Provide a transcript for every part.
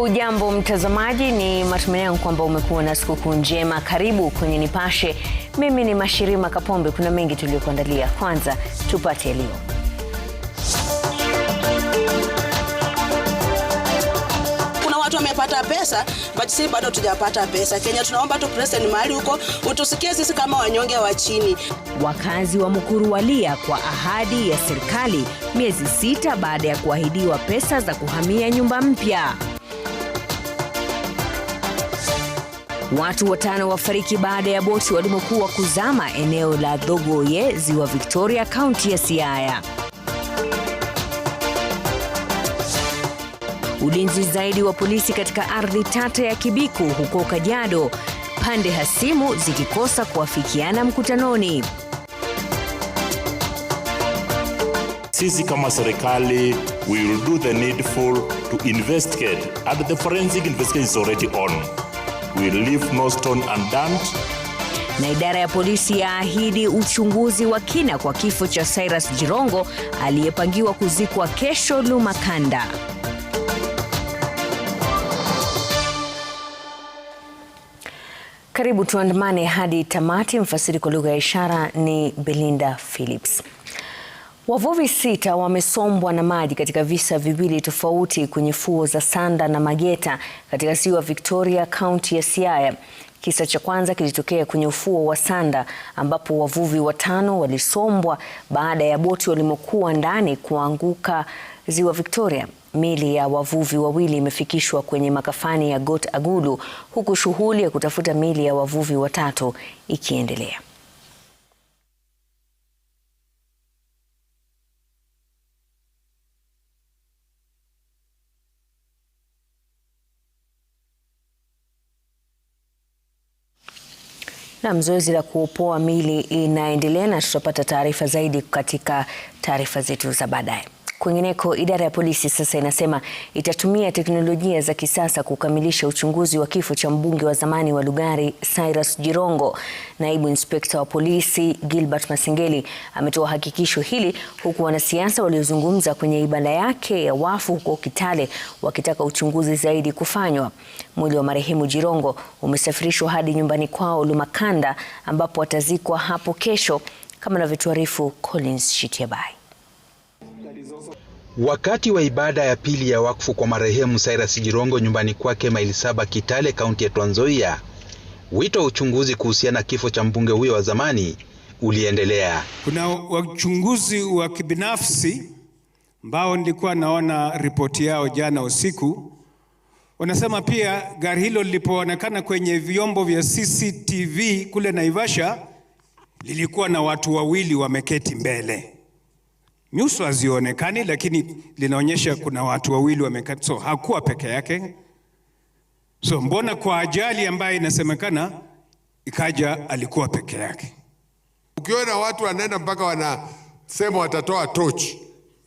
Hujambo mtazamaji, ni matumaini yangu kwamba umekuwa na sikukuu njema. Karibu kwenye Nipashe. Mimi ni Mashirima Kapombe. Kuna mengi tuliyokuandalia. Kwanza tupate leo. Kuna watu wamepata pesa, but sisi bado tujapata pesa. Kenya tunaomba tu president mahali huko utusikie sisi kama wanyonge wa chini. Wakazi wa Mukuru walia kwa ahadi ya serikali miezi 6 baada ya kuahidiwa pesa za kuhamia nyumba mpya. Watu 5 wafariki baada ya boti walimokuwa kuzama eneo la Thogoye, Ziwa Victoria, kaunti ya Siaya. Ulinzi zaidi wa polisi katika ardhi tata ya Kibiku huko Kajiado, pande hasimu zikikosa kuafikiana mkutanoni. Sisi kama serikali, we will do the needful to investigate, and the forensic investigation is already on. We will leave no stone unturned. Na idara ya polisi yaahidi uchunguzi wa kina kwa kifo cha Cyrus Jirongo aliyepangiwa kuzikwa kesho Lumakanda. Karibu tuandamane hadi tamati. Mfasiri kwa lugha ya ishara ni Belinda Phillips. Wavuvi 6 wamesombwa na maji katika visa viwili tofauti kwenye fuo za Sanda na Mageta katika Ziwa Victoria, kaunti ya Siaya. Kisa cha kwanza kilitokea kwenye ufuo wa Sanda ambapo wavuvi 5 walisombwa baada ya boti walimokuwa ndani kuanguka Ziwa Victoria. Mili ya wavuvi 2 imefikishwa kwenye makafani ya Got Agulu, huku shughuli ya kutafuta mili ya wavuvi 3 ikiendelea. Na zoezi la kuopoa mili inaendelea na tutapata taarifa zaidi katika taarifa zetu za baadaye. Kwingineko, idara ya polisi sasa inasema itatumia teknolojia za kisasa kukamilisha uchunguzi wa kifo cha mbunge wa zamani wa Lugari Cyrus Jirongo. Naibu Inspekta wa polisi Gilbert Masengeli ametoa hakikisho hili huku wanasiasa waliozungumza kwenye ibada yake ya wafu huko Kitale wakitaka uchunguzi zaidi kufanywa. Mwili wa marehemu Jirongo umesafirishwa hadi nyumbani kwao Lumakanda ambapo atazikwa hapo kesho, kama anavyotuarifu Collins Shitiabai. Wakati wa ibada ya pili ya wakfu kwa marehemu Cyrus Jirongo nyumbani kwake maili 7 Kitale, kaunti ya Trans Nzoia, wito wa uchunguzi kuhusiana na kifo cha mbunge huyo wa zamani uliendelea. Kuna wachunguzi wa kibinafsi ambao nilikuwa naona ripoti yao jana usiku. Wanasema pia gari hilo lilipoonekana kwenye vyombo vya CCTV kule Naivasha lilikuwa na watu 2 wameketi mbele. Nyuso hazionekani lakini linaonyesha kuna watu 2 wameketi. So hakuwa peke yake. So mbona kwa ajali ambayo inasemekana ikaja alikuwa peke yake? Ukiona watu wanaenda mpaka wanasema watatoa tochi,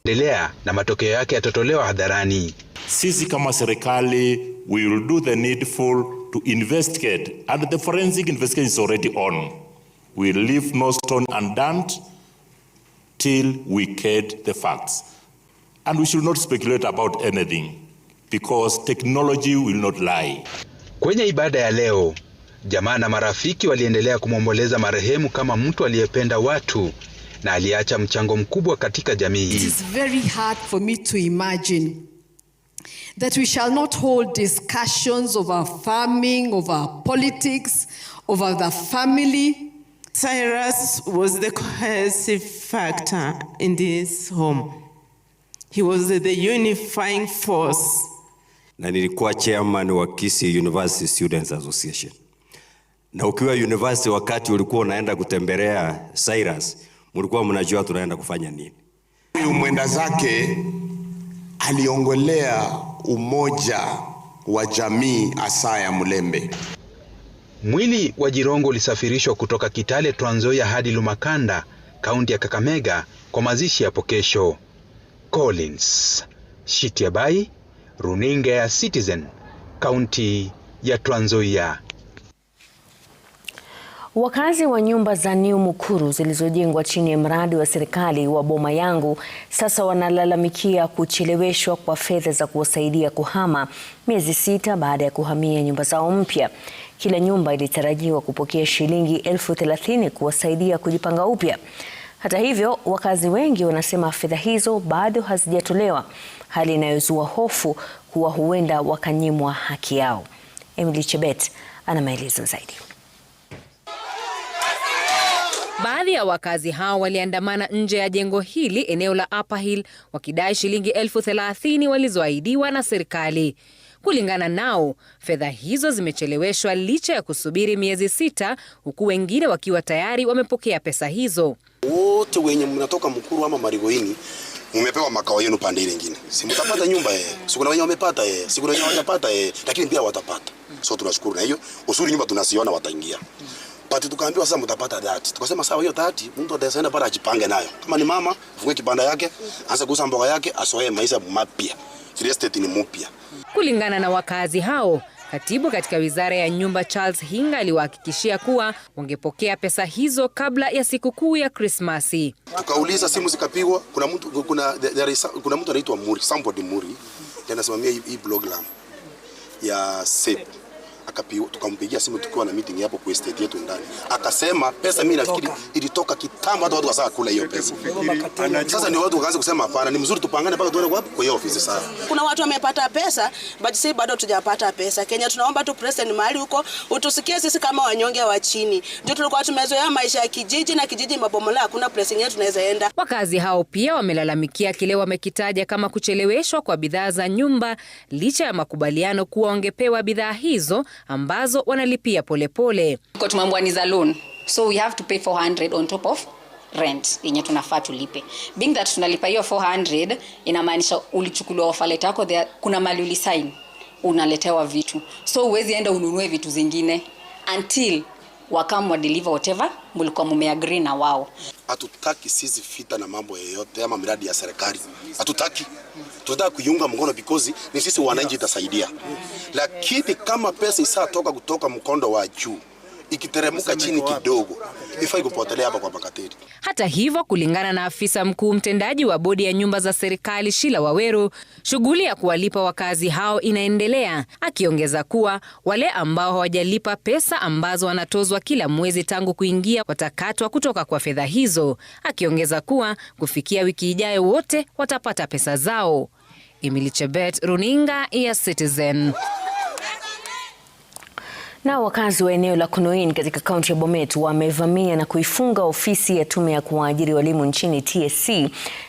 endelea na matokeo yake yatatolewa hadharani. Sisi kama serikali, we will do the needful to investigate, and the forensic investigation is already on. We will leave no stone unturned till we get the facts. And we should not speculate about anything because technology will not lie. Kwenye ibada ya leo, jamaa na marafiki waliendelea kumwomboleza marehemu kama mtu aliyependa watu na aliacha mchango mkubwa katika jamii. It is very hard for me to imagine that we shall not hold discussions over farming, over politics, over the family. Cyrus was the cohesive factor in this home. He was the unifying force. Na nilikuwa chairman wa Kisii University Students Association. Na ukiwa university wakati ulikuwa unaenda kutembelea Cyrus, mlikuwa mnajua tunaenda kufanya nini. Huyu mwenda zake aliongolea umoja wa jamii Asaya Mulembe. Mwili wa Jirongo ulisafirishwa kutoka Kitale, Trans Nzoia hadi Lumakanda, kaunti ya Kakamega kwa mazishi hapo kesho. Collins Shitiabai, runinga ya Citizen, kaunti ya Trans Nzoia. Wakazi wa nyumba za New Mukuru zilizojengwa chini ya mradi wa serikali wa Boma Yangu sasa wanalalamikia kucheleweshwa kwa fedha za kuwasaidia kuhama miezi 6 baada ya kuhamia nyumba zao mpya. Kila nyumba ilitarajiwa kupokea shilingi 30,000 kuwasaidia kujipanga upya. Hata hivyo, wakazi wengi wanasema fedha hizo bado hazijatolewa, hali inayozua hofu kuwa huenda wakanyimwa haki yao. Emily Chebet ana maelezo zaidi. Baadhi ya wakazi hao waliandamana nje ya jengo hili eneo la Upper Hill wakidai shilingi 30,000 walizoahidiwa na serikali. Kulingana nao, fedha hizo zimecheleweshwa licha ya kusubiri miezi 6, huku wengine wakiwa tayari wamepokea pesa hizo. Wote wenye mnatoka Mukuru ama Marigoini mmepewa makao yenu pande ile nyingine. Si mtapata nyumba siku na wenye wamepata siku na wenye hawajapata lakini pia watapata. So tunashukuru na hiyo. Usuri nyumba tunasiona wataingia. Pati tukaambiwa sasa mtapata 30. Tukasema sawa hiyo 30 mtu ataenda pale ajipange nayo. Kama ni mama, afungue kibanda yake, aanze kuuza mboga yake, asoe maisha mapya. Real estate ni mpya. Kulingana na wakazi hao, katibu katika Wizara ya Nyumba Charles Hinga aliwahakikishia kuwa wangepokea pesa hizo kabla ya sikukuu ya Krismasi. Tukauliza, simu zikapigwa, kuna mtu anaitwa Muri, somebody Muri, ndiye anasimamia hii program ya SEP. Akapigwa, tukampigia simu tukiwa na meeting hapo kwa estate yetu ndani. Akasema pesa mimi nafikiri ilitoka kitambo, hata watu wasaka kula hiyo pesa. Sasa ni watu wakaanza kusema hapana, ni mzuri tupangane mpaka tuone kwa hiyo ofisi sasa. Kuna watu wamepata pesa, but sisi bado tujapata pesa. Kenya tunaomba tu president mahali huko utusikie sisi kama wanyonge wa chini. Ndio tulikuwa tumezoea maisha ya kijiji na kijiji mabomola, hakuna place nyingine tunaweza enda. Wakazi hao pia wamelalamikia kile wamekitaja kama kucheleweshwa kwa bidhaa za nyumba licha ya makubaliano kuwa wangepewa bidhaa hizo ambazo wanalipia polepole. Kwa tumambo ni za loan, so we have to pay 400 on top of rent yenye tunafaa tulipe. Being that tunalipa hiyo 400 inamaanisha ulichukuliwa offer letter yako, kuna mali ulisign unaletewa vitu, so uwezi enda ununue vitu zingine until wakamu wa deliver whatever mlikuwa mumeagree na wao. Hatutaki sisi fita na mambo yoyote ama miradi ya serikali. Hatutaki. Tunataka kuiunga mkono because ni sisi wananchi itasaidia. Lakini kama pesa isatoka kutoka mkondo wa juu ikiteremuka chini kidogo, ifai kupotelea hapa kwa makateri. Hata hivyo, kulingana na afisa mkuu mtendaji wa bodi ya nyumba za serikali Sheila Waweru, shughuli ya kuwalipa wakazi hao inaendelea, akiongeza kuwa wale ambao hawajalipa pesa ambazo wanatozwa kila mwezi tangu kuingia watakatwa kutoka kwa fedha hizo, akiongeza kuwa kufikia wiki ijayo wote watapata pesa zao. Emily Chebet, Runinga ya Citizen. Na wakazi wa eneo la Kunoin katika kaunti ya Bomet wamevamia na kuifunga ofisi ya tume ya kuwaajiri walimu nchini TSC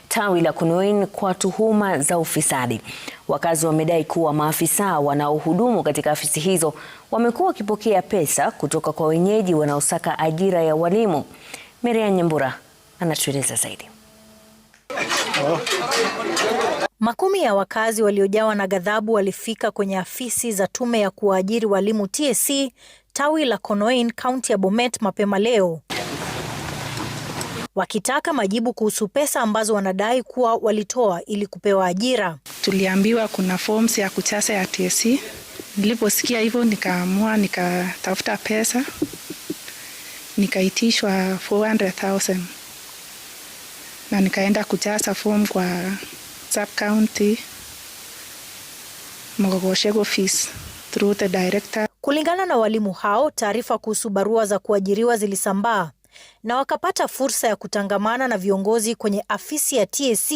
tawi la Kunoin kwa tuhuma za ufisadi. Wakazi wamedai kuwa maafisa wanaohudumu katika afisi hizo wamekuwa wakipokea pesa kutoka kwa wenyeji wanaosaka ajira ya walimu. Miriam Nyambura anatueleza zaidi. Makumi ya wakazi waliojawa na ghadhabu walifika kwenye afisi za tume ya kuwaajiri walimu TSC tawi la Kunoin, kaunti ya Bomet mapema leo, wakitaka majibu kuhusu pesa ambazo wanadai kuwa walitoa ili kupewa ajira. Tuliambiwa kuna forms ya kuchasa ya TSC. Niliposikia hivyo nikaamua nikatafuta pesa, nikaitishwa 400,000 na nikaenda kujaza form kwa sub-county Mogogoshego office through the director. Kulingana na walimu hao, taarifa kuhusu barua za kuajiriwa zilisambaa na wakapata fursa ya kutangamana na viongozi kwenye afisi ya TSC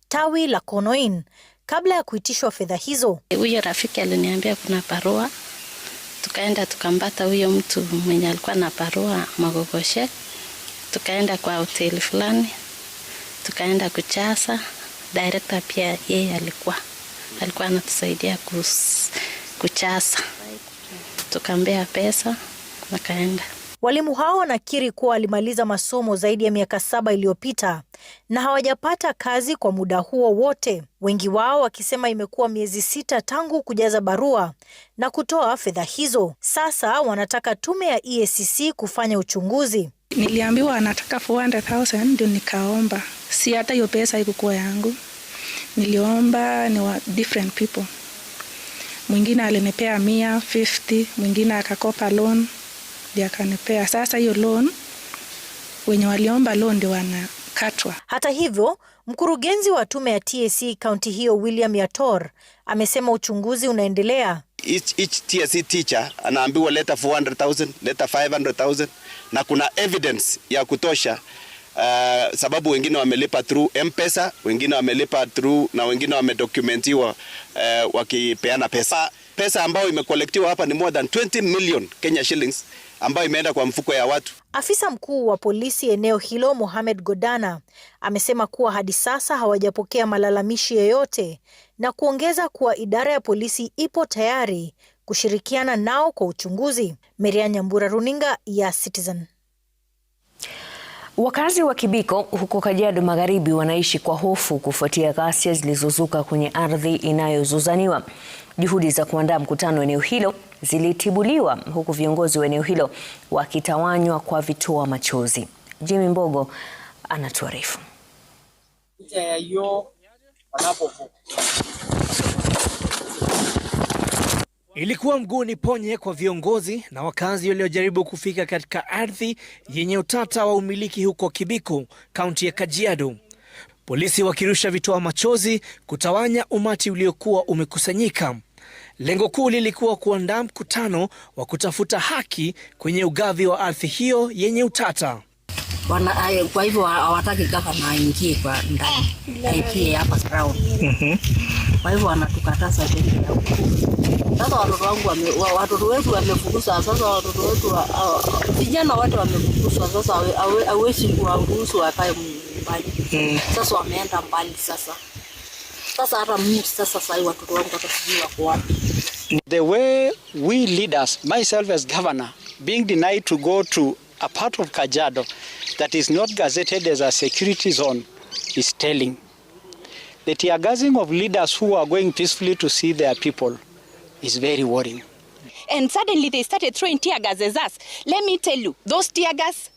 tawi la Kunoin kabla ya kuitishwa fedha hizo. Huyo rafiki aliniambia kuna barua, tukaenda tukambata huyo mtu mwenye alikuwa na barua Mogogoshe, tukaenda kwa hoteli fulani, tukaenda kuchasa. Director pia yeye alikuwa anatusaidia kuchasa. Tukambea pesa na kaenda. Walimu hao wanakiri kuwa walimaliza masomo zaidi ya miaka 7 iliyopita na hawajapata kazi kwa muda huo wote. Wengi wao wakisema imekuwa miezi 6 tangu kujaza barua na kutoa fedha hizo. Sasa wanataka tume ya EACC kufanya uchunguzi. Niliambiwa anataka 400,000 ndio nikaomba. Si hata hiyo pesa haikuwa yangu. Niliomba ni wa different people. Mwingine alinipea 150, mwingine akakopa loan ndio akanipea. Sasa hiyo loan wenye waliomba loan ndio wanakatwa. Hata hivyo, mkurugenzi wa tume ya TSC kaunti hiyo William Yator amesema uchunguzi unaendelea. Each TSC teacher anaambiwa leta 400,000, leta 500,000 na kuna evidence ya kutosha. Sababu wengine wamelipa through M-Pesa, wengine wamelipa through na wengine wamedocumentiwa wakipeana pesa. Pesa ambayo imekolektiwa hapa ni more than 20 million Kenya shillings ambayo imeenda kwa mfuko ya watu. Afisa mkuu wa polisi eneo hilo Mohamed Godana amesema kuwa hadi sasa hawajapokea malalamishi yoyote na kuongeza kuwa idara ya polisi ipo tayari kushirikiana nao kwa uchunguzi. Maria Nyambura, runinga ya Citizen. Wakazi wa Kibiko huko Kajiado Magharibi wanaishi kwa hofu kufuatia ghasia zilizozuka kwenye ardhi inayozozaniwa. Juhudi za kuandaa mkutano eneo hilo zilitibuliwa huku viongozi wa eneo hilo wakitawanywa kwa vitoa machozi. Jimmy Mbogo anatuarifu. Ilikuwa mguuni ponye kwa viongozi na wakazi waliojaribu kufika katika ardhi yenye utata wa umiliki huko Kibiko, kaunti ya Kajiado. Polisi wakirusha vitoa machozi kutawanya umati uliokuwa umekusanyika. Lengo kuu lilikuwa kuandaa mkutano wa kutafuta haki kwenye ugavi wa ardhi hiyo yenye utata. Kwa hivyo hawataki gavana aingie kwa ndani. Haipie hapa ground. Kwa hivyo wanatukataza kwenda huko. Sasa watoto wetu wamefukuzwa. Sasa watoto wetu vijana wote wamefukuzwa. Sasa hawezi kuwaruhusu wakae mbali. Sasa wameenda mbali sasa. Sasa hata mimi sasa watoto wangu watasijua kwa wapi. The way we leaders, myself as governor, being denied to go to a part of Kajiado that is not gazetted as a security zone is telling. The tear gassing of leaders who are going peacefully to see their people is very worrying. And suddenly they started throwing tear gas at us. Let me tell you, those tear gas,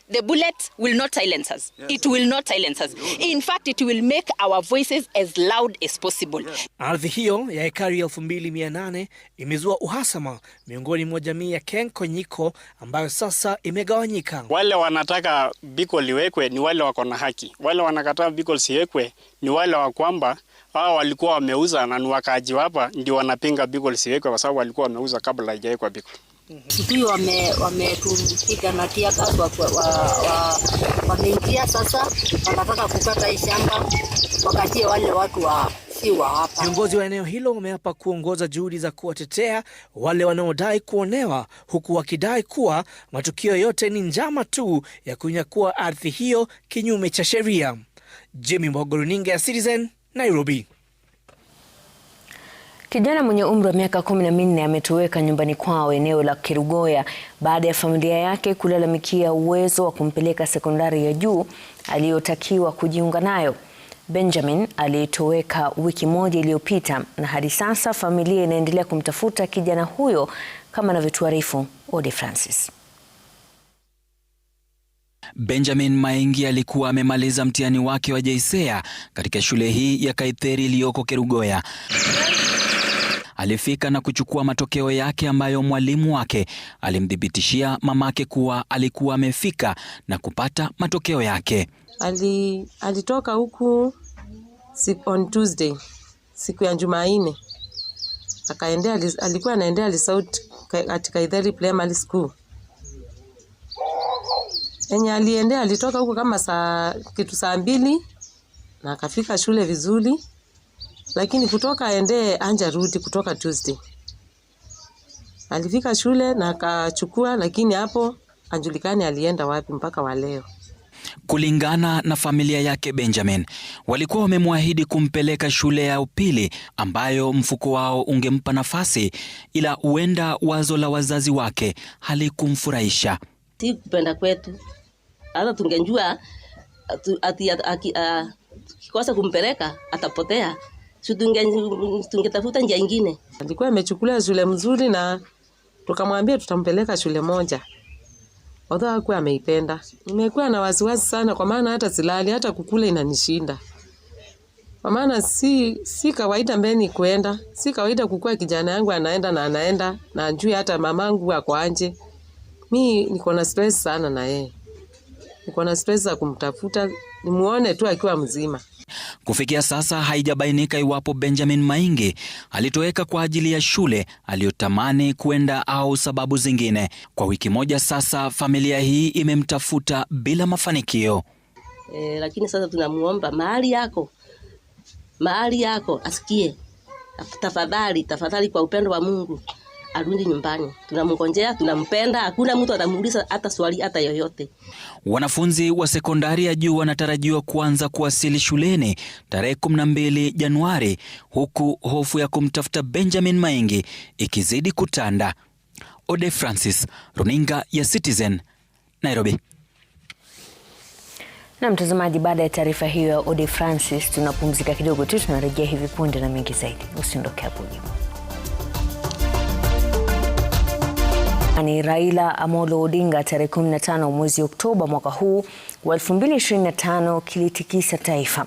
the bullets will not silence us. Yes. It will not silence us. In fact, it will make our voices as loud as possible. Yes. Ardhi hiyo ya ekari 2800 imezua uhasama miongoni mwa jamii ya Kenkonyiko ambayo sasa imegawanyika. Wale wanataka Biko liwekwe ni wale wako na haki. Wale wanakataa Biko siwekwe ni wale wa kwamba hao walikuwa wameuza na ni wakaaji hapa ndio wanapinga Biko siwekwe kwa sababu walikuwa wameuza kabla haijawekwa Biko. Sikuyo wametupiga na tia gas wameingia sasa wanataka kukata hii shamba wakatie wale watu siwa hapa. Viongozi wa eneo hilo wameapa kuongoza juhudi za kuwatetea wale wanaodai kuonewa huku wakidai kuwa matukio yote ni njama tu ya kunyakua ardhi hiyo kinyume cha sheria. Jimmy Mbogo, runinga ya Citizen, Nairobi. Kijana mwenye umri wa miaka 14 ametoweka nyumbani kwao eneo la Kerugoya baada ya familia yake kulalamikia uwezo wa kumpeleka sekondari ya juu aliyotakiwa kujiunga nayo. Benjamin alitoweka wiki moja iliyopita na hadi sasa familia inaendelea kumtafuta kijana huyo kama anavyotuarifu Ode Francis. Benjamin Maingi alikuwa amemaliza mtihani wake wa JSEA katika shule hii ya Kaitheri iliyoko Kerugoya. Alifika na kuchukua matokeo yake ambayo mwalimu wake alimthibitishia mamake kuwa alikuwa amefika na kupata matokeo yake. Alitoka huku on Tuesday, siku ya Jumanne. Alikuwa anaendea Lisauti katika Kaitheri Primary School. Aliendea alitoka huku kama saa 2 na akafika shule vizuri. Lakini kutoka aende anja rudi kutoka Tuesday. Alifika shule na akachukua lakini hapo anjulikani alienda wapi mpaka wa leo. Kulingana na familia yake Benjamin, walikuwa wamemwahidi kumpeleka shule ya upili ambayo mfuko wao ungempa nafasi, ila huenda wazo la wazazi wake halikumfurahisha. Si kupenda kwetu. Hata tungejua kikosa kumpeleka atapotea. Tungetafuta njia nyingine. Alikuwa amechukulia shule mzuri na tukamwambia tutampeleka shule moja. Although hakuwa ameipenda. Nimekuwa na wasiwasi sana kwa maana hata silali hata kukula inanishinda. Kwa maana si kawaida mbeni kuenda. Si kawaida kukua kijana yangu anaenda na anjui hata mamangu ako anje. Mi niko na stress sana na yeye. Niko na stress za kumtafuta nimuone tu akiwa mzima. Kufikia sasa haijabainika iwapo Benjamin Maingi alitoweka kwa ajili ya shule aliyotamani kuenda au sababu zingine. Kwa wiki moja sasa familia hii imemtafuta bila mafanikio. Lakini sasa tunamuomba mahali yako asikie. Tafadhali kwa upendo wa Mungu arudi nyumbani. Tunamngojea, tunampenda, hakuna mtu atamuuliza hata swali hata yoyote. Wanafunzi wa sekondari ya juu wanatarajiwa kuanza kuwasili shuleni tarehe 12 Januari, huku hofu ya kumtafuta Benjamin Maingi ikizidi kutanda. Ode Francis, Runinga ya Citizen, Nairobi. Na mtazamaji, baada ya taarifa hiyo ya Ode Francis, tunapumzika kidogo tu, tunarejea hivi punde na mengi zaidi. Usiondoke hapo. Ni Raila Amolo Odinga tarehe 15 mwezi Oktoba mwaka huu wa 2025 kilitikisa taifa.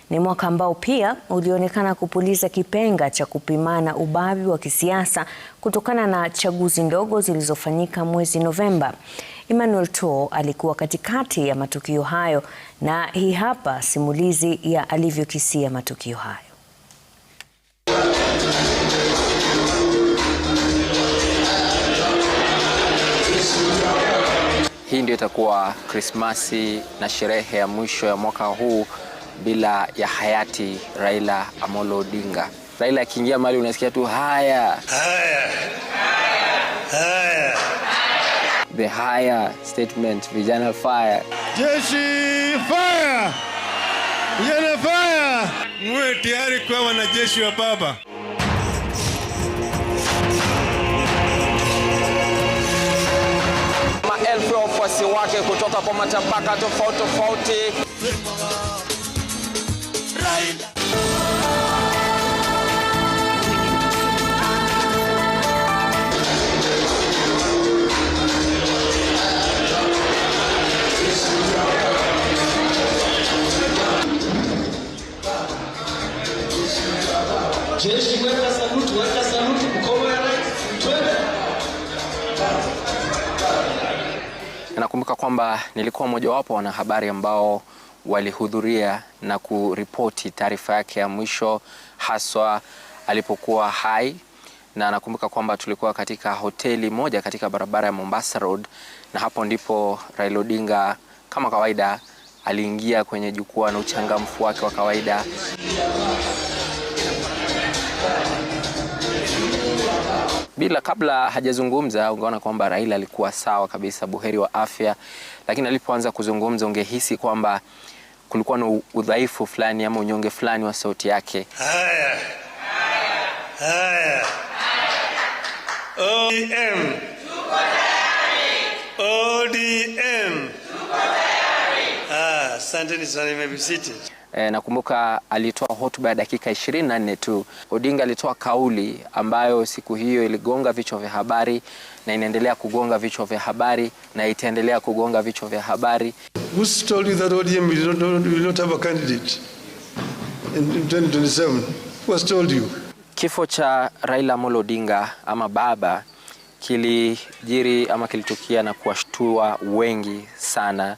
Ni mwaka ambao pia ulionekana kupuliza kipenga cha kupimana ubavi wa kisiasa kutokana na chaguzi ndogo zilizofanyika mwezi Novemba. Emmanuel To alikuwa katikati ya matukio hayo na hii hapa simulizi ya alivyokisia matukio hayo. Hii ndio itakuwa Krismasi na sherehe ya mwisho ya mwaka huu bila ya hayati Raila Amolo Odinga. Raila akiingia mahali unasikia tu haya. The higher statement, vijana fire. Jeshi fire! Vijana fire! Mwe tayari kwa wanajeshi wa baba. Maelfu ya wafuasi wake kutoka kwa matabaka tofauti. Jeshi weka saluti, mkono ya rais, twende. Nakumbuka kwamba nilikuwa mmojawapo wa wanahabari ambao walihudhuria na kuripoti taarifa yake ya mwisho, haswa alipokuwa hai, na nakumbuka kwamba tulikuwa katika hoteli moja katika barabara ya Mombasa Road, na hapo ndipo Raila Odinga kama kawaida aliingia kwenye jukwaa na uchangamfu wake wa kawaida. Kabla hajazungumza ungeona kwamba Raila alikuwa sawa kabisa, buheri wa afya, lakini alipoanza kuzungumza ungehisi kwamba kulikuwa na udhaifu fulani ama unyonge fulani wa sauti yake. Haya. ODM. Asanteni sana, nimebisiti. Nakumbuka alitoa hotuba ya dakika 24 tu. Odinga alitoa kauli ambayo siku hiyo iligonga vichwa vya habari na inaendelea kugonga vichwa vya habari na itaendelea kugonga vichwa vya habari. Who told you that ODM will not have a candidate in 2027? Who has told you? Kifo cha Raila Amolo Odinga ama baba kilitukia na kuwashtua wengi sana.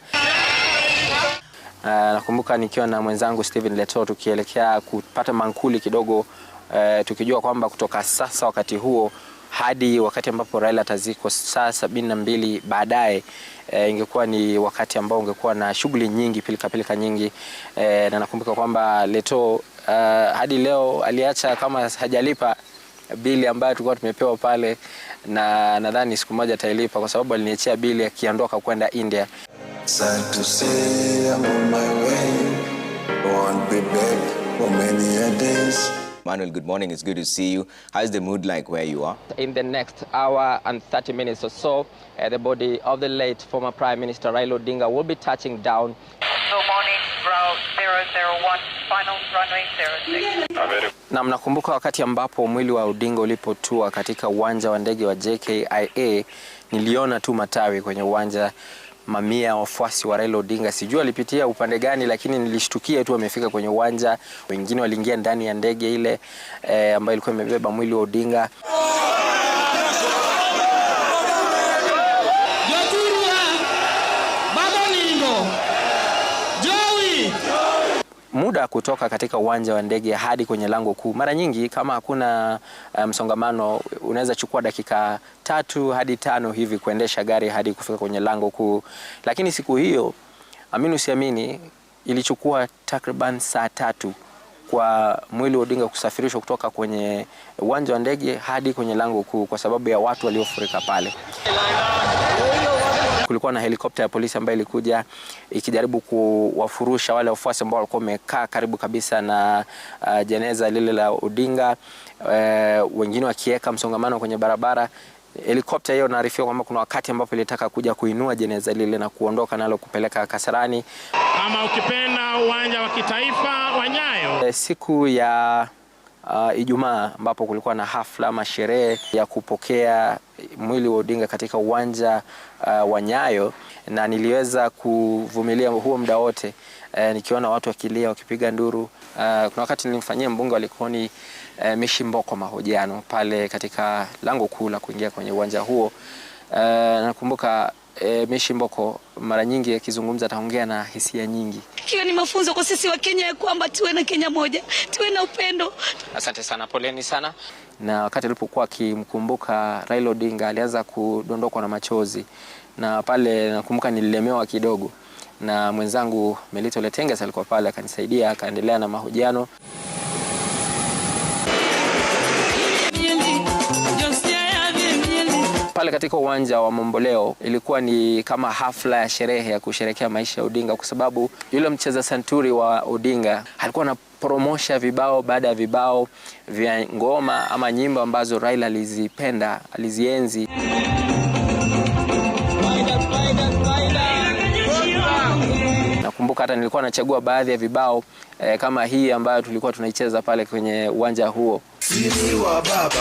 Nakumbuka nikiwa na mwenzangu Steven Leto tukielekea kupata mankuli kidogo, tukijua kwamba kutoka sasa wakati huo hadi wakati ambapo Raila atazikwa saa 72 baadaye, ingekuwa ni wakati ambao ungekuwa na shughuli nyingi, pilika nyingi. Na nakumbuka kwamba Leto hadi leo aliacha kama hajalipa bili ambayo tulikuwa tumepewa pale, na nadhani siku moja atailipa kwa sababu aliniachia bili akiondoka kwenda India. Sad to say I'm on my way, won't be back for many days. Manuel, good morning. It's good to see you. How's the mood like where you are? In the next hour and 30 minutes or so, the body of the late former Prime Minister Raila Odinga will be touching down. Good morning, route 001, final runway 06. Na mnakumbuka wakati ambapo mwili wa Odinga ulipotua katika uwanja wa ndege wa JKIA, niliona tu matawi kwenye uwanja. Mamia wafuasi wa Raila Odinga, sijui alipitia upande gani, lakini nilishtukia tu amefika kwenye uwanja. Wengine waliingia ndani ya ndege ile ambayo ilikuwa imebeba mwili wa Odinga. muda kutoka katika uwanja wa ndege hadi kwenye lango kuu. Mara nyingi kama hakuna msongamano unaweza chukua dakika 3 hadi 5 hivi kuendesha gari hadi kufika kwenye lango kuu. Lakini siku hiyo, amini usiamini, ilichukua takriban saa 3 kwa mwili wa Odinga kusafirishwa kutoka kwenye uwanja wa ndege hadi kwenye lango kuu kwa sababu ya watu waliofurika pale. Kulikuwa na helikopta ya polisi ambayo ilikuja ikijaribu kuwafurusha wale wafuasi ambao walikuwa wamekaa karibu kabisa na jeneza lile la Odinga, wengine wakiweka msongamano kwenye barabara. Helikopta hiyo naarifiwa kwamba kuna wakati ambapo ilitaka kuja kuinua jeneza lile na kuondoka nalo kupeleka Kasarani, ama ukipenda uwanja wa kitaifa wa Nyayo. Siku ya Ijumaa ambapo kulikuwa na hafla ama sherehe ya kupokea mwili wa Odinga katika uwanja wa Nyayo, na niliweza kuvumilia huo muda wote nikiona watu wakilia wakipiga nduru. Kuna wakati nilimfanyia mbunge wa Likoni Mishi Mboko mahojiano pale katika lango kuu la kuingia kwenye uwanja huo. Nakumbuka Mishi Mboko mara nyingi akizungumza ataongea na hisia nyingi. Hiyo ni mafunzo kwa sisi wa Kenya ya kwamba tuwe na Kenya moja, tuwe na upendo. Asante sana, poleni sana. Na wakati alipokuwa akimkumbuka Raila Odinga alianza kudondokwa na machozi, na pale nakumbuka nililemewa kidogo, na mwenzangu Melito Letenges alikuwa pale akanisaidia, akaendelea na mahojiano. Pale katika uwanja wa Mamboleo ilikuwa ni kama hafla ya sherehe ya kusherehekea maisha ya Odinga, kwa sababu yule mcheza santuri wa Odinga alikuwa na promosha vibao baada ya vibao vya ngoma ama nyimbo ambazo Raila alizipenda, alizienzi. Nakumbuka hata nilikuwa nachagua baadhi ya vibao kama hii ambayo tulikuwa tunaicheza pale kwenye uwanja huo. Sisi wa baba.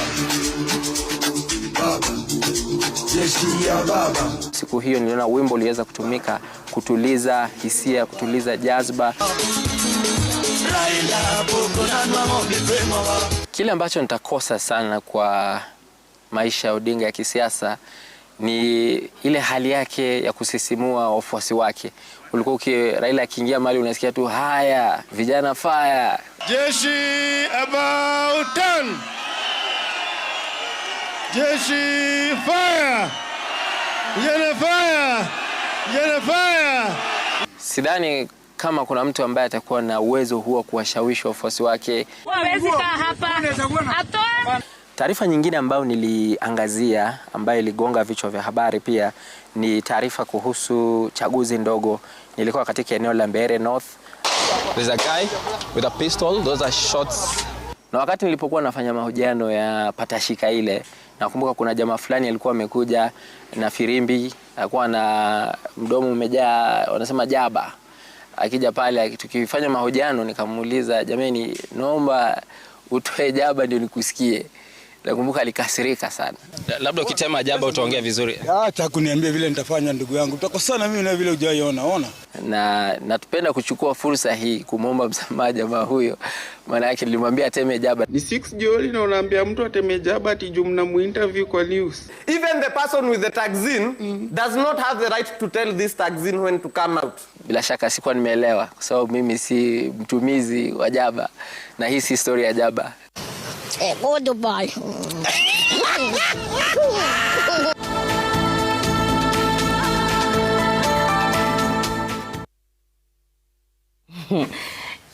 Siku hiyo niliona wimbo uliweza kutumika kutuliza hisia, kutuliza jazba. Kile ambacho nitakosa sana kwa maisha ya Odinga ya kisiasa ni ile hali yake ya kusisimua wafuasi wake. Ulikuwa Raila akiingia mahali unasikia tu haya vijana fire, jeshi about turn, jeshi fire, vijana fire, vijana fire. Sidhani kama kuna mtu ambaye atakuwa na uwezo huo kuwashawishi wafuasi wake. Taarifa nyingine ambayo niliangazia ambayo iligonga vichwa vya habari pia ni taarifa kuhusu chaguzi ndogo. Nilikuwa katika eneo la Mbeere North. There's a guy with a pistol, those are shots. Na wakati nilipokuwa nafanya mahojiano ya patashika ile, nakumbuka kuna jamaa fulani alikuwa amekuja na firimbi, alikuwa na mdomo umejaa wanasema jaba. Akija pale tukifanya mahojiano nikamuuliza, jameni naomba utoe jaba ndio nikusikie. Nakumbuka alikasirika sana. Labda ukitema jaba utaongea vizuri. Acha kuniambia vile nitafanya ndugu yangu. Tutakosana mimi na vile hujaiona, ona. Na tupenda kuchukua fursa hii kumwomba msamaha jamaa huyo. Maana yake nilimwambia ateme jaba. Ni 6 Joli na unaambia mtu ateme jaba ati jumna muinterview kwa news. Even the person with the taxin does not have the right to tell this taxin when to come out. Bila shaka sikuwa nimeelewa kwa sababu mimi si mtumizi wa jaba na hii si story ya jaba. Go Dubai.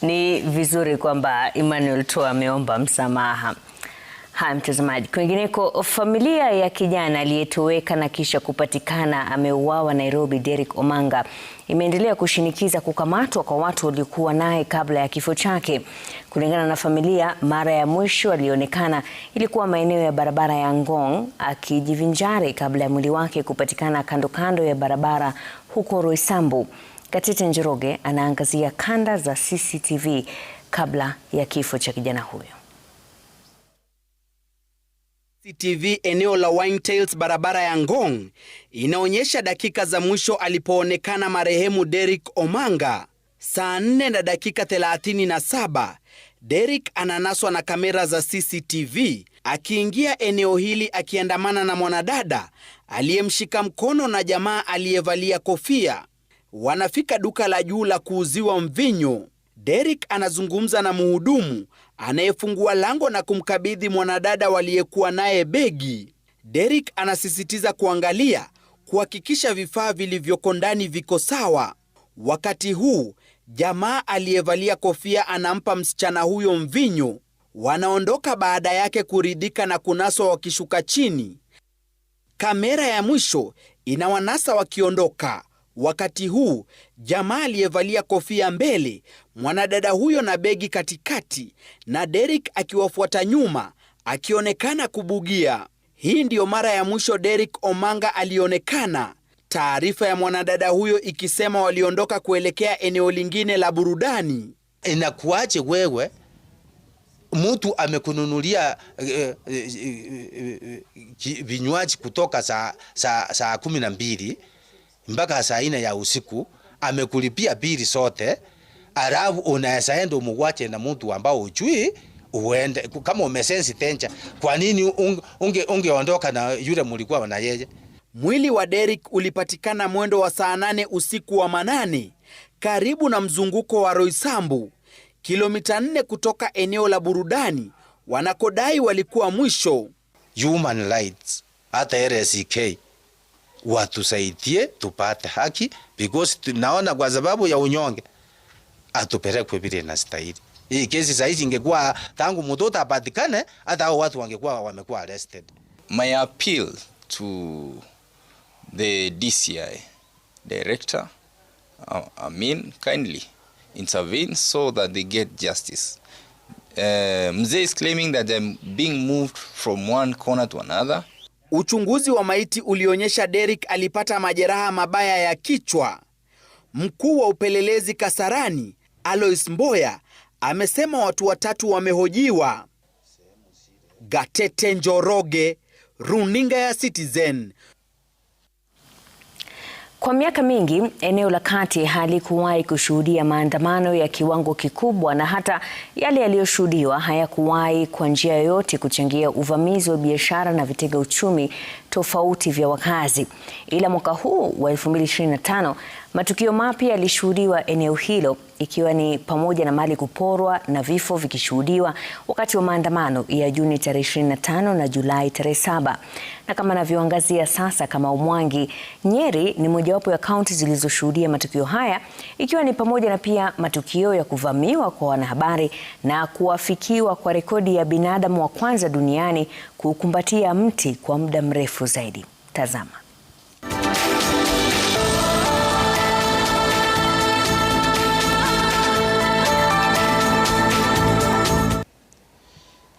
Ni vizuri kwamba Emmanuel Toa ameomba msamaha. Haya mtazamaji, kwingineko, familia ya kijana aliyetoweka na kisha kupatikana ameuawa Nairobi, Derrick Omanga, imeendelea kushinikiza kukamatwa kwa watu waliokuwa naye kabla ya kifo chake. Kulingana na familia, mara ya mwisho alionekana ilikuwa maeneo ya barabara ya Ngong akijivinjari kabla ya mwili wake kupatikana kando kando ya barabara huko Roysambu. Gatete Njoroge anaangazia kanda za CCTV kabla ya kifo cha kijana huyo. CCTV eneo la Winetails barabara ya Ngong inaonyesha dakika za mwisho alipoonekana marehemu Derrick Omanga. Saa 4 na dakika 37, Derrick ananaswa na kamera za CCTV akiingia eneo hili akiandamana na mwanadada aliyemshika mkono na jamaa aliyevalia kofia. Wanafika duka la juu la kuuziwa mvinyo. Derrick anazungumza na mhudumu anayefungua lango na kumkabidhi mwanadada waliyekuwa naye begi. Derrick anasisitiza kuangalia, kuhakikisha vifaa vilivyoko ndani viko sawa. Wakati huu, jamaa aliyevalia kofia anampa msichana huyo mvinyo. Wanaondoka baada yake kuridhika na kunaswa wakishuka chini. Kamera ya mwisho inawanasa wakiondoka. Wakati huu, jamaa aliyevalia kofia mbele, mwanadada huyo na begi katikati, na Derrick akiwafuata nyuma, akionekana kubugia. Hii ndiyo mara ya mwisho Derrick Omanga alionekana. Taarifa ya mwanadada huyo ikisema waliondoka kuelekea eneo lingine la burudani. Inakuaje wewe mtu amekununulia vinywaji kutoka saa 12 mpaka saa 4 ya usiku, amekulipia bili sote, alafu unaweza enda umwache na mtu ambao hujui uende? Kama umesensi tencha, kwa nini ungeondoka na yule mlikuwa na yeye? Mwili wa Derrick ulipatikana mwendo wa saa 8 usiku wa manane karibu na mzunguko wa Roysambu, kilomita 4 kutoka eneo la burudani wanakodai walikuwa mwisho. Human rights hata RCK watusaidie tupate haki, because tunaona kwa sababu ya unyonge atupelekwe vile na stahili. Hii kesi saizi ingekuwa tangu mtoto apatikane, hata hao watu wangekuwa wamekuwa arrested. My appeal to the DCI director, kindly intervene so that they get justice. Mzee is claiming that they're being moved from one corner to another. Uchunguzi wa maiti ulionyesha Derrick alipata majeraha mabaya ya kichwa. Mkuu wa upelelezi Kasarani, Alois Mboya, amesema watu 3 wamehojiwa. Gatete Njoroge, Runinga ya Citizen. Kwa miaka mingi, eneo la kati halikuwahi kushuhudia maandamano ya kiwango kikubwa, na hata yale yaliyoshuhudiwa hayakuwahi kwa njia yoyote kuchangia uvamizi wa biashara na vitega uchumi tofauti vya wakazi. Ila mwaka huu wa 2025, matukio mapya yalishuhudiwa eneo hilo, ikiwa ni pamoja na mali kuporwa na vifo vikishuhudiwa wakati wa maandamano ya Juni tarehe 25 na Julai tarehe 7. Na kama anavyoangazia sasa kama Mwangi, Nyeri ni mojawapo ya kaunti zilizoshuhudia matukio haya, ikiwa ni pamoja na pia matukio ya kuvamiwa kwa wanahabari na kuafikiwa kwa rekodi ya binadamu wa kwanza duniani kukumbatia mti kwa muda mrefu zaidi. Tazama.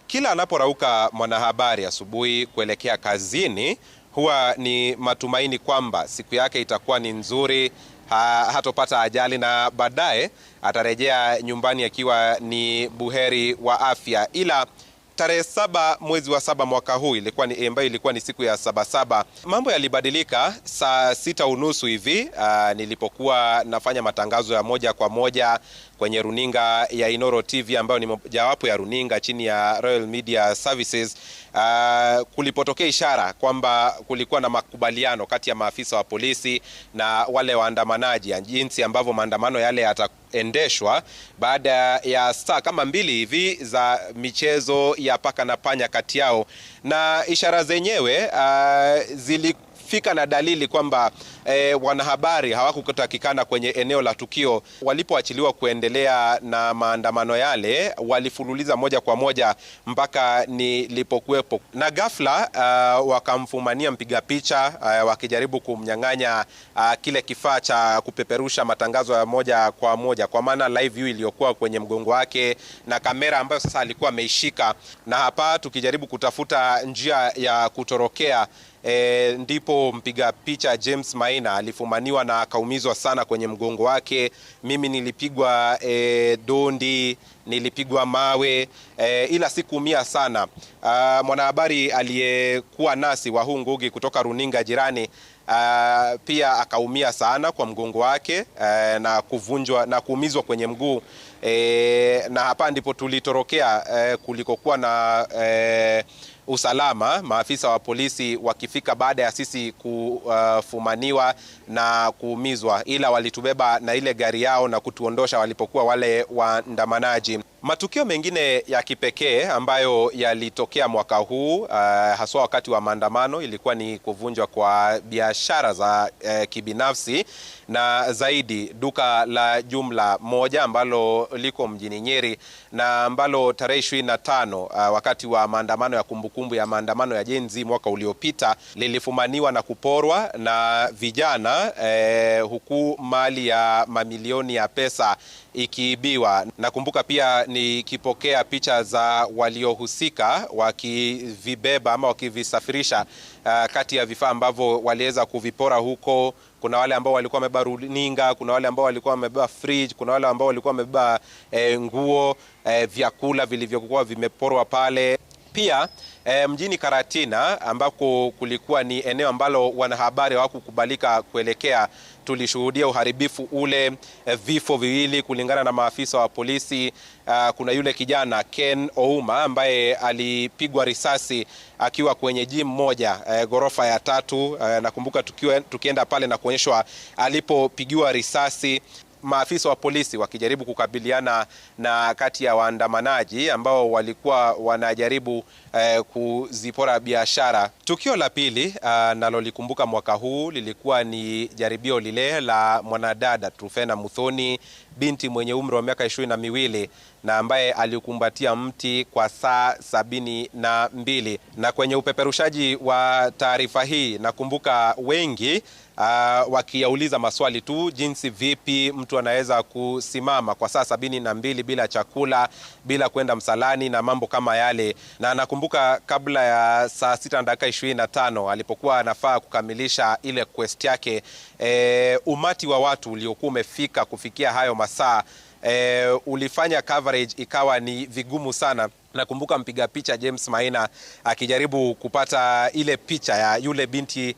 Kila anaporauka mwanahabari asubuhi kuelekea kazini, huwa ni matumaini kwamba siku yake itakuwa ni nzuri, hatopata ajali na baadaye atarejea nyumbani akiwa ni buheri wa afya. Ila tarehe 7 mwezi wa 7 mwaka huu ilikuwa ni siku ya Sabasaba, mambo yalibadilika saa 6:30 hivi nilipokuwa nafanya matangazo ya moja kwa moja kwenye runinga ya Inoro TV ambayo ni mojawapo ya runinga chini ya Royal Media Services. Kulipotokea ishara kwamba kulikuwa na makubaliano kati ya maafisa wa polisi na wale waandamanaji, jinsi ambavyo maandamano yale yataendeshwa baada ya saa kama 2 hivi za michezo ya paka na panya kati yao, na ishara zenyewe zilifika na dalili kwamba wanahabari hawakutakikana kwenye eneo la tukio. Walipoachiliwa kuendelea na maandamano yale, walifululiza moja kwa moja mpaka nilipokuwepo, na ghafla wakamfumania mpiga picha wakijaribu kumnyang'anya kile kifaa cha kupeperusha matangazo ya moja kwa moja, kwa maana live view iliyokuwa kwenye mgongo wake na kamera ambayo sasa alikuwa ameishika. Na hapa tukijaribu kutafuta njia ya kutorokea, ndipo mpiga picha James Maina alifumaniwa na akaumizwa sana kwenye mgongo wake. Mimi nilipigwa dondi, nilipigwa mawe, ila sikuumia sana. Mwanahabari aliyekuwa nasi wa huu Ngugi kutoka runinga jirani pia akaumia sana kwa mgongo wake na kuvunjwa na kuumizwa kwenye mguu. Na hapa ndipo tulitorokea kulikokuwa na usalama, maafisa wa polisi wakifika baada ya sisi kufumaniwa na kuumizwa, ila walitubeba na ile gari yao na kutuondosha walipokuwa wale waandamanaji. Matukio mengine ya kipekee ambayo yalitokea mwaka huu haswa wakati wa maandamano ilikuwa ni kuvunjwa kwa biashara za kibinafsi, na zaidi duka la jumla moja ambalo liko mjini Nyeri na ambalo tarehe 25 wakati wa maandamano ya kumbukumbu ya maandamano ya Gen Z mwaka uliopita lilifumaniwa na kuporwa na vijana, huku mali ya mamilioni ya pesa ikiibiwa. Nakumbuka pia nikipokea picha za waliohusika wakivibeba ama wakivisafirisha kati ya vifaa ambavyo waliweza kuvipora huko. Kuna wale ambao walikuwa wamebeba runinga, kuna wale ambao walikuwa wamebeba fridge, kuna wale ambao walikuwa wamebeba nguo, vyakula vilivyokuwa vimeporwa pale. Pia mjini Karatina ambako kulikuwa ni eneo ambalo wanahabari hawakukubalika kuelekea, tulishuhudia uharibifu ule, vifo viwili kulingana na maafisa wa polisi. Kuna yule kijana Ken Ouma ambaye alipigwa risasi akiwa kwenye gym moja ghorofa ya 3. Nakumbuka tukienda pale na kuonyeshwa alipopigiwa risasi, maafisa wa polisi wakijaribu kukabiliana na kati ya waandamanaji ambao walikuwa wanajaribu kuzipora biashara. Tukio la pili nalolikumbuka mwaka huu lilikuwa ni jaribio lile la mwanadada Truphena Muthoni, binti mwenye umri wa miaka 22 na ambaye alikumbatia mti kwa saa 72. Na kwenye upeperushaji wa taarifa hii nakumbuka wengi wakiauliza maswali tu, jinsi vipi mtu anaweza kusimama kwa saa 72 bila chakula, bila kwenda msalani na mambo kama yale. Na nakumbuka kabla ya saa 6:25 alipokuwa anafaa kukamilisha ile quest yake, umati wa watu uliokuwa umefika kufikia hayo masaa ulifanya coverage ikawa ni vigumu sana. Nakumbuka mpiga picha James Maina akijaribu kupata ile picha ya yule binti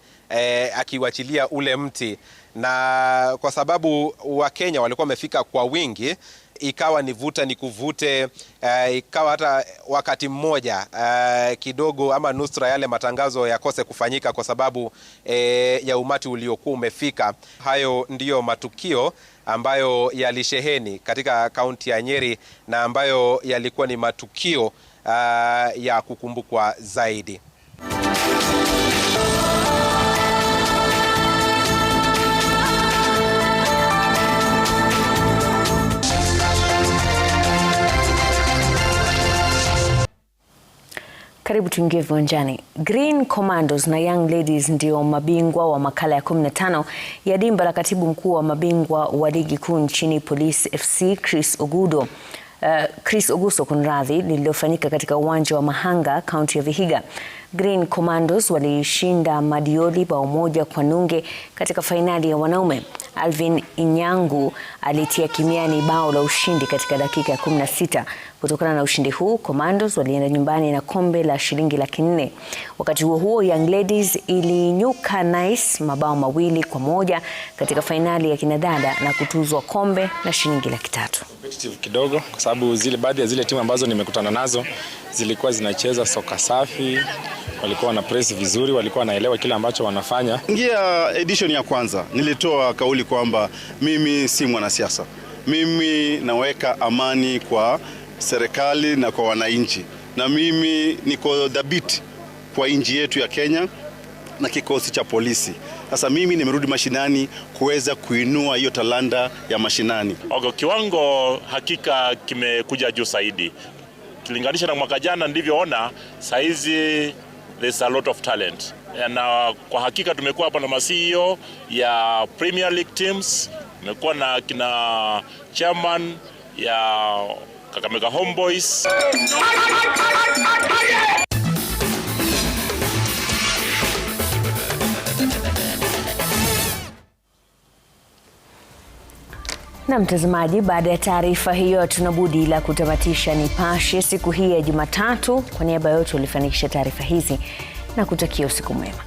akiwachilia ule mti, na kwa sababu Wakenya walikuwa wamefika kwa wingi, ikawa ni vuta ni kuvute, ikawa hata wakati mmoja kidogo ama nusra yale matangazo yakose kufanyika kwa sababu ya umati uliokuwa umefika. Hayo ndiyo matukio ambayo yalisheheni katika kaunti ya Nyeri na ambayo yalikuwa ni matukio ya kukumbukwa zaidi. Karibu tuingie viwanjani. Green Commandos na Young Ladies ndio mabingwa wa makala ya 15 ya dimba la katibu mkuu wa mabingwa wa ligi kuu nchini Police FC Chris Oguso kunradhi, lililofanyika katika uwanja wa Mahanga, kaunti ya Vihiga. Green Commandos walishinda Madioli bao 1-0 katika fainali ya wanaume. Alvin Inyangu alitia kimiani bao la ushindi katika dakika ya 16. Kutokana na ushindi huu, Commandos walienda nyumbani na kombe la shilingi 400,000. Wakati huo Young Ladies ilinyuka Nice mabao 2-1 katika fainali ya kinadada na kutuzwa kombe la shilingi 300,000. Competitive kidogo kwa sababu baadhi ya zile timu ambazo nimekutana nazo zilikuwa zinacheza soka safi, walikuwa wana press vizuri, walikuwa wanaelewa kile ambacho wanafanya. Ingia edition ya kwanza nilitoa kauli kwamba mimi si mwanasiasa. Mimi naweka amani kwa serikali na kwa wananchi, na mimi niko dhabiti kwa nchi yetu ya Kenya na kikosi cha polisi. Sasa mimi nimerudi mashinani kuweza kuinua hiyo talanta ya mashinani. Kiwango hakika kimekuja juu zaidi. Kilinganisha na mwaka jana ndivyoona, saizi there's a lot of talent. Na kwa hakika tumekuwa hapa na CEO ya Premier League teams, tumekuwa na kina chairman ya Kakamega Homeboys. Na mtazamaji, baada ya taarifa hiyo tunabudi la kutamatisha Nipashe siku hii ya Jumatatu. Kwa niaba yote ulifanikisha taarifa hizi na kutakia usiku mwema.